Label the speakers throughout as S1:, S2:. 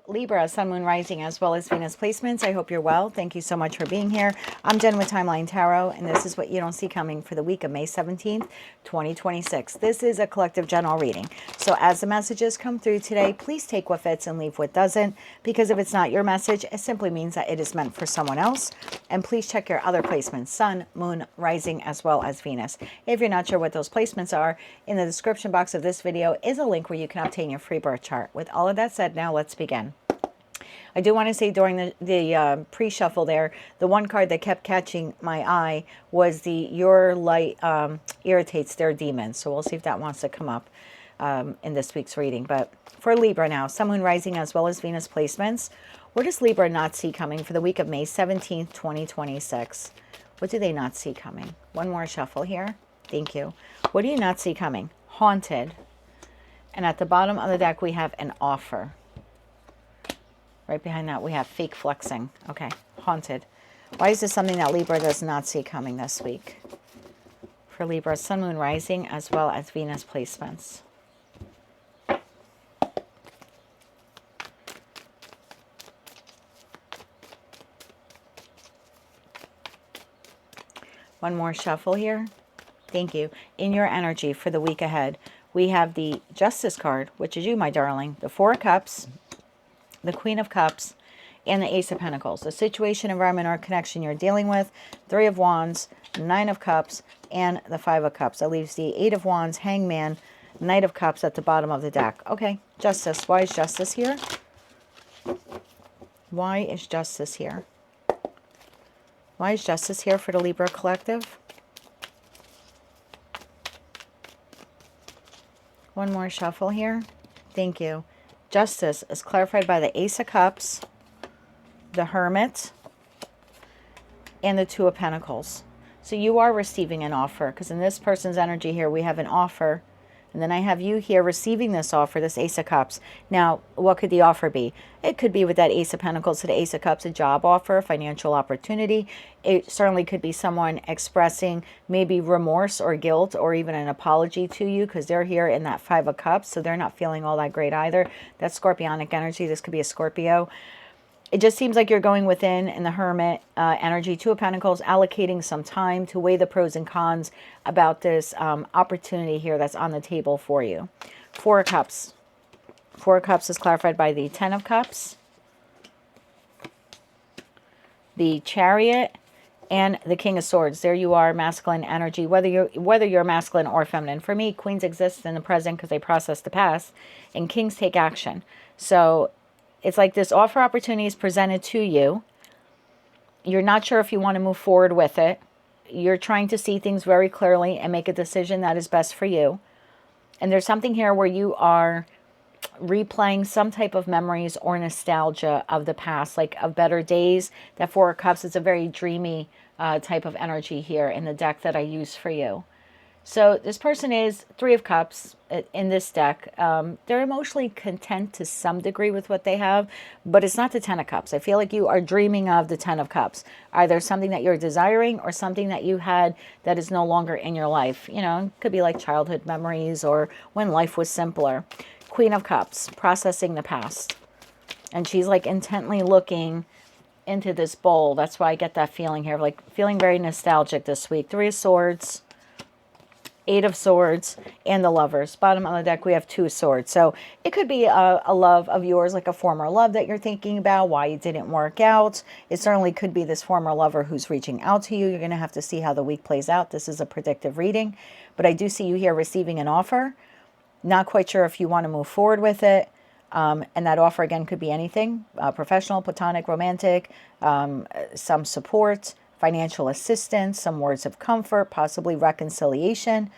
S1: Libra, Sun, Moon, Rising, as well as Venus placements. I hope you're well. Thank you so much for being here. I'm Jen with Timeline Tarot, and this is what you don't see coming for the week of May 17th, 2026. This is a collective general reading. So as the messages come through today, please take what fits and leave what doesn't, because if it's not your message, it simply means that it is meant for someone else. And please check your other placements, Sun, Moon, Rising, as well as Venus. If you're not sure what those placements are, in the description box of this video is a link where you can obtain your free birth chart. With all of that said, now let's begin. I do want to say during the pre-shuffle there, the one card that kept catching my eye was the Your Light Irritates Their Demons. So we'll see if that wants to come up in this week's reading. But for Libra now, Sun, Moon, Rising, as well as Venus placements, what does Libra not see coming for the week of May 17th, 2026? What do they not see coming? One more shuffle here. Thank you. What do you not see coming? Haunted. And at the bottom of the deck, we have an offer. Right behind that, we have fake flexing. Okay, haunted. Why is this something that Libra does not see coming this week? For Libra, Sun, Moon, Rising, as well as Venus placements. One more shuffle here. Thank you. In your energy for the week ahead, we have the Justice card, which is you, my darling, the Four of Cups, the Queen of Cups, and the Ace of Pentacles. The situation, environment, or connection you're dealing with, Three of Wands, Nine of Cups, and the Five of Cups. That leaves the Eight of Wands, Hangman, Knight of Cups at the bottom of the deck. Okay, Justice. Why is Justice here? Why is Justice here? Why is Justice here for the Libra Collective? One more shuffle here. Thank you. Justice is clarified by the Ace of Cups, the Hermit, and the Two of Pentacles. So you are receiving an offer, because in this person's energy here, we have an offer. And then I have you here receiving this offer, this Ace of Cups. Now, what could the offer be? It could be with that Ace of Pentacles to the Ace of Cups, a job offer, a financial opportunity. It certainly could be someone expressing maybe remorse or guilt or even an apology to you, because they're here in that Five of Cups, so they're not feeling all that great either. That's scorpionic energy. This could be a Scorpio. It just seems like you're going within in the Hermit energy, Two of Pentacles, allocating some time to weigh the pros and cons about this opportunity here that's on the table for you. Four of Cups. Four of Cups is clarified by the Ten of Cups, the Chariot, and the King of Swords. There you are, masculine energy, whether you're masculine or feminine. For me, queens exist in the present because they process the past, and kings take action. So it's like this offer opportunity is presented to you. You're not sure if you want to move forward with it. You're trying to see things very clearly and make a decision that is best for you. And there's something here where you are replaying some type of memories or nostalgia of the past, like of better days. That Four of Cups is a very dreamy type of energy here in the deck that I use for you. So this person is Three of Cups in this deck. They're emotionally content to some degree with what they have, but it's not the Ten of Cups. I feel like you are dreaming of the Ten of Cups, either something that you're desiring or something that you had that is no longer in your life. You know, it could be like childhood memories or when life was simpler. Queen of Cups, processing the past. And she's like intently looking into this bowl. That's why I get that feeling here, like feeling very nostalgic this week. Three of Swords, Eight of Swords, and the Lovers. Bottom of the deck, we have Two of Swords. So it could be a love of yours, like a former love that you're thinking about, why it didn't work out. It certainly could be this former lover who's reaching out to you. You're going to have to see how the week plays out. This is a predictive reading. But I do see you here receiving an offer. Not quite sure if you want to move forward with it. And that offer, again, could be anything. Professional, platonic, romantic, some support, financial assistance, some words of comfort, possibly reconciliation.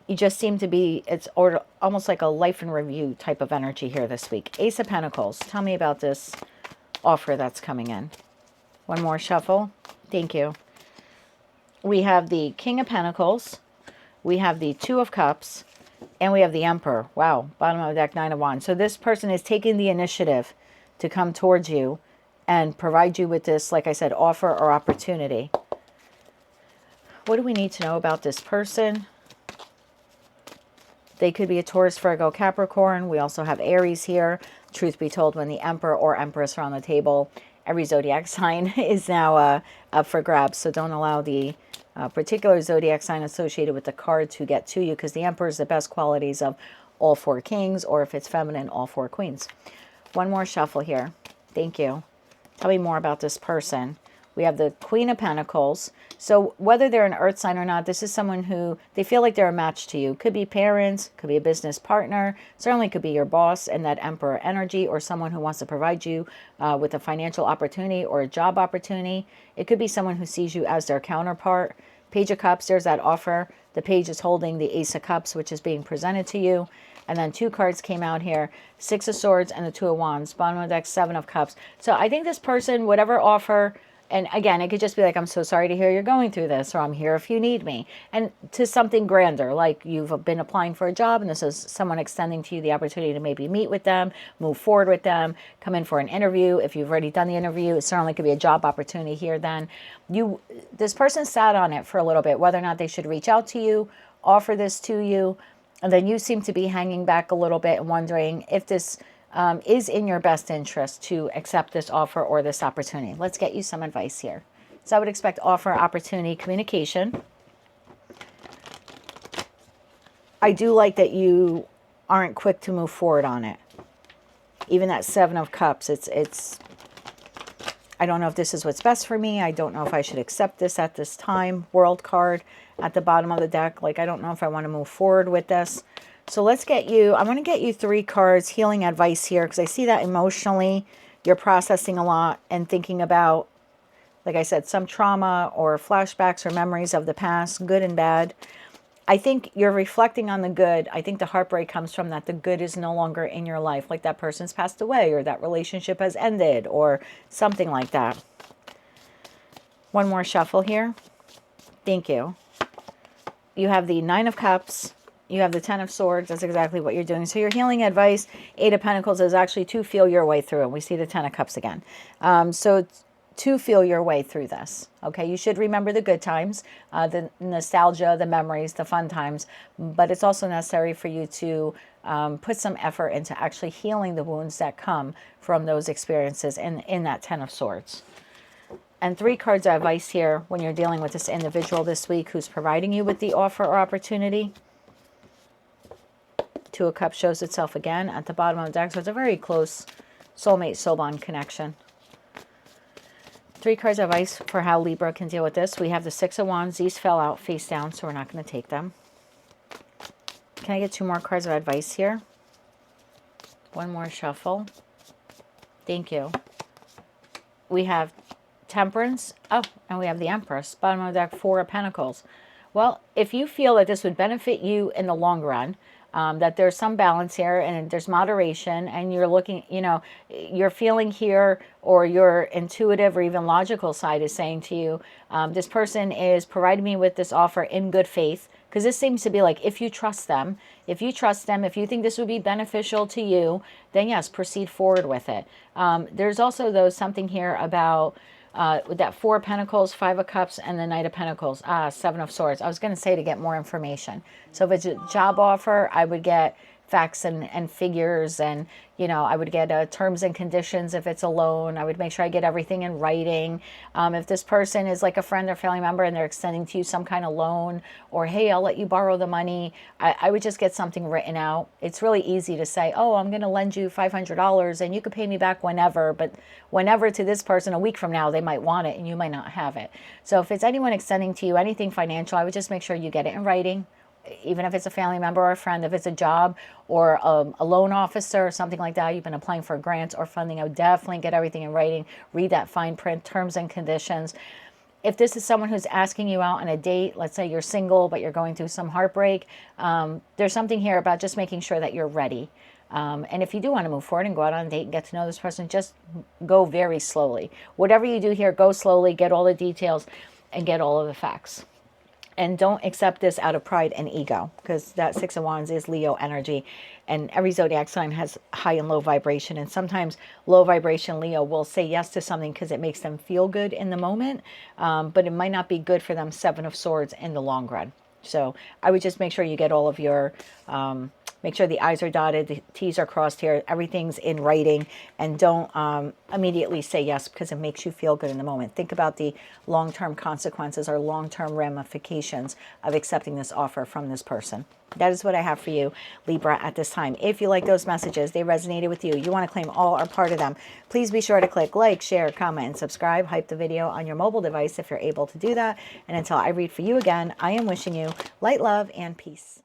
S1: You just seem to be, it's almost like a life in review type of energy here this week. Ace of Pentacles. Tell me about this offer that's coming in. One more shuffle. Thank you. We have the King of Pentacles. We have the Two of Cups. And we have the Emperor. Wow. Bottom of the deck, Nine of Wands. So this person is taking the initiative to come towards you and provide you with this, like I said, offer or opportunity. What do we need to know about this person? They could be a Taurus, Virgo, Capricorn. We also have Aries here. Truth be told, when the Emperor or Empress are on the table, every zodiac sign is now up for grabs. So don't allow the particular zodiac sign associated with the card to get to you, because the Emperor is the best qualities of all 4 kings, or if it's feminine, all 4 queens. One more shuffle here. Thank you. Tell me more about this person. We have the Queen of Pentacles. So whether they're an earth sign or not, this is someone who, they feel like they're a match to you. Could be parents, could be a business partner, certainly could be your boss in that Emperor energy, or someone who wants to provide you with a financial opportunity or a job opportunity. It could be someone who sees you as their counterpart. Page of Cups, there's that offer. The page is holding the Ace of Cups, which is being presented to you. And then 2 cards came out here, 6 of Swords and the 2 of Wands. Bottom of the deck, 7 of Cups. So I think this person, whatever offer, and again, it could just be like, I'm so sorry to hear you're going through this, or I'm here if you need me. And to something grander, like you've been applying for a job and this is someone extending to you the opportunity to maybe meet with them, move forward with them, come in for an interview. If you've already done the interview, it certainly could be a job opportunity here then. This person sat on it for a little bit, whether or not they should reach out to you, offer this to you, and then you seem to be hanging back a little bit and wondering if this is in your best interest to accept this offer or this opportunity. Let's get you some advice here. So I would expect offer, opportunity, communication. I do like that you aren't quick to move forward on it. Even that 7 of Cups, it's I don't know if this is what's best for me. I don't know if I should accept this at this time. World card at the bottom of the deck. Like, I don't know if I want to move forward with this. So let's get you, I want to get you 3 cards, healing advice here, because I see that emotionally you're processing a lot and thinking about, like I said, some trauma or flashbacks or memories of the past, good and bad. I think you're reflecting on the good. I think the heartbreak comes from that the good is no longer in your life, like that person's passed away or that relationship has ended or something like that. One more shuffle here. Thank you. You have the 9 of Cups. You have the 10 of Swords. That's exactly what you're doing. So your healing advice, 8 of Pentacles, is actually to feel your way through it. We see the 10 of Cups again. So to feel your way through this. Okay, you should remember the good times, the nostalgia, the memories, the fun times, but it's also necessary for you to put some effort into actually healing the wounds that come from those experiences in that 10 of Swords. And 3 cards of advice here when you're dealing with this individual this week who's providing you with the offer or opportunity. 2 of Cups shows itself again at the bottom of the deck. So it's a very close soulmate, soul bond connection. 3 cards of advice for how Libra can deal with this. We have the 6 of Wands. These fell out face down, so we're not going to take them. Can I get 2 more cards of advice here? One more shuffle. Thank you. We have Temperance. Oh, and we have the Empress. Bottom of the deck, 4 of Pentacles. Well, if you feel that this would benefit you in the long run, that there's some balance here and there's moderation, and you're looking, you know, your feeling here or your intuitive or even logical side is saying to you, this person is providing me with this offer in good faith, because this seems to be like, if you trust them, if you think this would be beneficial to you, then yes, proceed forward with it. There's also, though, something here about with that 4 of Pentacles, 5 of Cups, and the Knight of Pentacles, 7 of Swords. I was going to say to get more information. So if it's a job offer, I would get facts and figures, and, you know, I would get terms and conditions. If it's a loan, I would make sure I get everything in writing. If this person is like a friend or family member and they're extending to you some kind of loan, or, hey, I'll let you borrow the money, I would just get something written out. It's really easy to say, oh, I'm going to lend you $500 and you could pay me back whenever, but whenever to this person a week from now, they might want it and you might not have it. So if it's anyone extending to you anything financial, I would just make sure you get it in writing. Even if it's a family member or a friend, if it's a job or a loan officer or something like that, you've been applying for grants or funding, I would definitely get everything in writing, read that fine print, terms and conditions. If this is someone who's asking you out on a date, let's say you're single, but you're going through some heartbreak, there's something here about just making sure that you're ready. And if you do want to move forward and go out on a date and get to know this person, just go very slowly. Whatever you do here, go slowly, get all the details, and get all of the facts. And don't accept this out of pride and ego, because that 6 of Wands is Leo energy. And every zodiac sign has high and low vibration. And sometimes low vibration Leo will say yes to something because it makes them feel good in the moment. But it might not be good for them, 7 of Swords, in the long run. So I would just make sure you get all of your, make sure the I's are dotted, the T's are crossed here, everything's in writing, and don't immediately say yes because it makes you feel good in the moment. Think about the long-term consequences or long-term ramifications of accepting this offer from this person. That is what I have for you, Libra, at this time. If you like those messages, they resonated with you, you want to claim all or part of them, please be sure to click like, share, comment, and subscribe. Hype the video on your mobile device if you're able to do that. And until I read for you again, I am wishing you light, love, and peace.